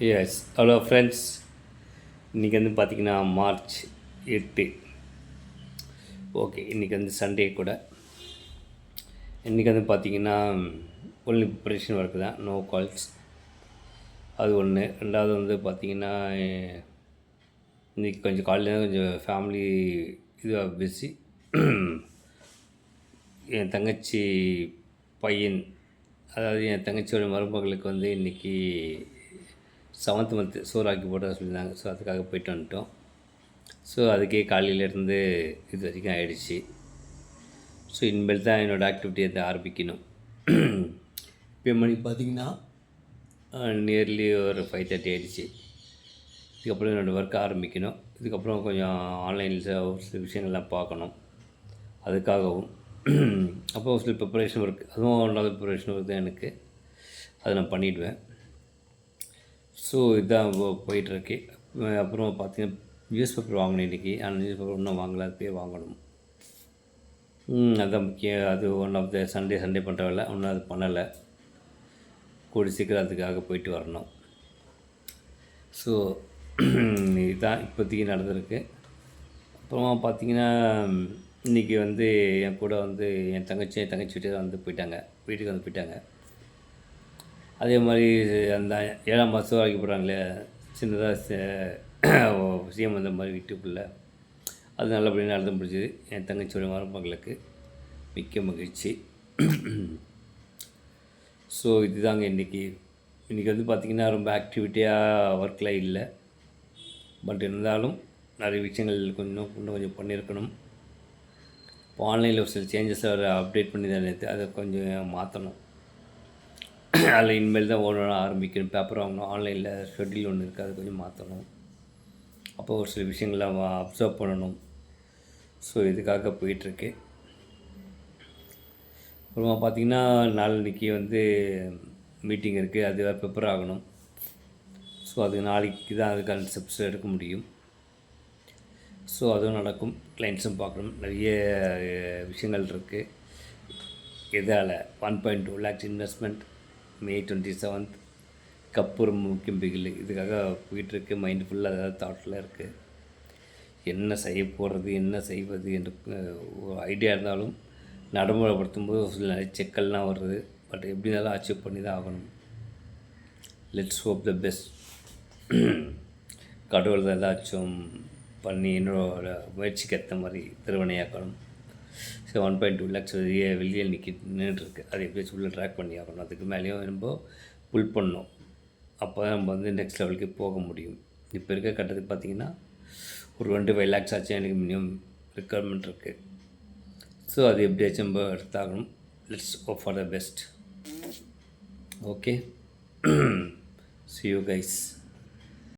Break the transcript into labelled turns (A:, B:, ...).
A: Yes hello friends. இன்றைக்கி வந்து பார்த்திங்கன்னா மார்ச் 8. ஓகே, இன்றைக்கி வந்து சண்டே கூட. இன்றைக்கி வந்து பார்த்திங்கன்னா ஒன்லி ப்ரிப்பரேஷன் ஒர்க்கு தான், நோ கால்ஸ். அது ஒன்று. ரெண்டாவது வந்து பார்த்திங்கன்னா இன்றைக்கி கொஞ்சம் காலையில் கொஞ்சம் ஃபேமிலி இதுவாக பிஸி. என் தங்கச்சி பையன், அதாவது என் தங்கச்சியோட மருமகளுக்கு வந்து இன்றைக்கி 7th மந்த்து சோறாக்கி போட சொல்லியிருந்தாங்க. ஸோ அதுக்காக போயிட்டு வந்துட்டோம். ஸோ அதுக்கே காலையிலேருந்து இது வரைக்கும் ஆகிடுச்சி. ஸோ இனிமேல் தான் என்னோடய ஆக்டிவிட்டி வந்து ஆரம்பிக்கணும். இப்போ மணி பார்த்திங்கன்னா நியர்லி ஒரு 5:30 ஆகிடுச்சி. இதுக்கப்புறம் என்னோடய ஒர்க் ஆரம்பிக்கணும். இதுக்கப்புறம் கொஞ்சம் ஆன்லைனில் சில விஷயங்கள்லாம் பார்க்கணும். அதுக்காகவும் அப்போ சில ப்ரிப்பரேஷன் ஒர்க், அதுவும் ஒன்றாவது ப்ரிப்பரேஷன் ஒர்க் தான் எனக்கு. அதை நான் பண்ணிவிடுவேன். ஸோ இதுதான் போயிட்டுருக்கு. அப்புறம் பார்த்திங்கன்னா நியூஸ் பேப்பர் வாங்கணும் இன்றைக்கி. ஆனால் நியூஸ் பேப்பர் இன்னும் வாங்கலை, அது போய் வாங்கணும். அதுதான் முக்கியம். அது ஒன் ஆஃப் த சண்டே பண்ணுற வேலை. ஒன்றும் அது பண்ணலை. கூடி சீக்கிரம் அதுக்காக போயிட்டு வரணும். ஸோ இதுதான் இப்போதைக்கு நடந்திருக்கு. அப்புறமா பார்த்திங்கன்னா இன்றைக்கி வந்து என் கூட வந்து என் தங்கச்சி வீட்டுக்கு வந்து போயிட்டாங்க. வீட்டுக்கு வந்து போயிட்டாங்க. அதே மாதிரி அந்த 7ஆம் மாதம் வாங்கி போடுறாங்களே சின்னதாக சிஎம் அந்த மாதிரி வீட்டுக்குள்ளே, அது நல்லபடியாக நடந்து முடிஞ்சுது. என் தங்கச்சியோட மருமகளுக்கு மிக்க மகிழ்ச்சி. ஸோ இதுதாங்க இன்றைக்கி வந்து பார்த்திங்கன்னா ரொம்ப ஆக்டிவிட்டியாக ஒர்க்கில் இல்லை. பட் இருந்தாலும் நிறைய விஷயங்கள் இன்னும் கொஞ்சம் பண்ணியிருக்கணும். இப்போ ஆன்லைனில் ஒரு சில சேஞ்சஸ் அப்டேட் பண்ணி தான் நேற்று, அதை கொஞ்சம் மாற்றணும். அதில் இனிமேல் தான் ஒன்று ஆரம்பிக்கணும். பேப்பர் வாங்கணும். ஆன்லைனில் ஷெட்யூல் ஒன்று இருக்குது, அது கொஞ்சம் மாற்றணும். அப்போ ஒரு சில விஷயங்கள்லாம் அப்சர்வ் பண்ணணும். ஸோ இதுக்காக போயிட்டுருக்கு. அப்புறமா பார்த்திங்கன்னா நாளைக்கு வந்து மீட்டிங் இருக்குது, அது வேறு ப்ரிப்பேர் ஆகணும். ஸோ அது நாளைக்கு தான் அதுக்கான ஸ்டெப்ஸ் எடுக்க முடியும். ஸோ அதுவும் நடக்கும். கிளைண்ட்ஸும் பார்க்கணும். நிறைய விஷயங்கள் இருக்குது. இதால் 1.2 lakhs investment May 27th. Cup ரொம்ப முக்கியம், பிகில். இதுக்காக போயிட்டுருக்கு. மைண்டு ஃபுல்லாக ஏதாவது தாட்டில் இருக்குது. என்ன செய்ய போகிறது, என்ன செய்வது என்று ஒரு ஐடியா இருந்தாலும் நடைமுறைப்படுத்தும் போது சில நிறைய செக்கல்லாம் வருது. பட் எப்படி இருந்தாலும் அச்சீவ் பண்ணி தான் ஆகணும். Let's hope the best. கடவுள் தான் ஏதாச்சும் பண்ணி என்னோட முயற்சிக்கு ஏற்ற மாதிரி திருவனையாக்கணும். ஸோ 1.2 lakhs வெளியே நின்றுட்டுருக்கு. அதை எப்படியாச்சும் உள்ளே ட்ராக் பண்ணி ஆகணும். அதுக்கு மேலேயும் நம்ம புல் பண்ணணும். அப்போ தான் நம்ம வந்து நெக்ஸ்ட் லெவலுக்கு போக முடியும். இப்போ இருக்க கட்டத்துக்கு பார்த்திங்கன்னா ஒரு 25 lakhs ஆச்சு எனக்கு மினிமம் ரெக்குயர்மெண்ட் இருக்குது. ஸோ அது எப்படியாச்சும் நம்ம எடுத்தாகணும். Let's hope for the best. Okay, see you guys.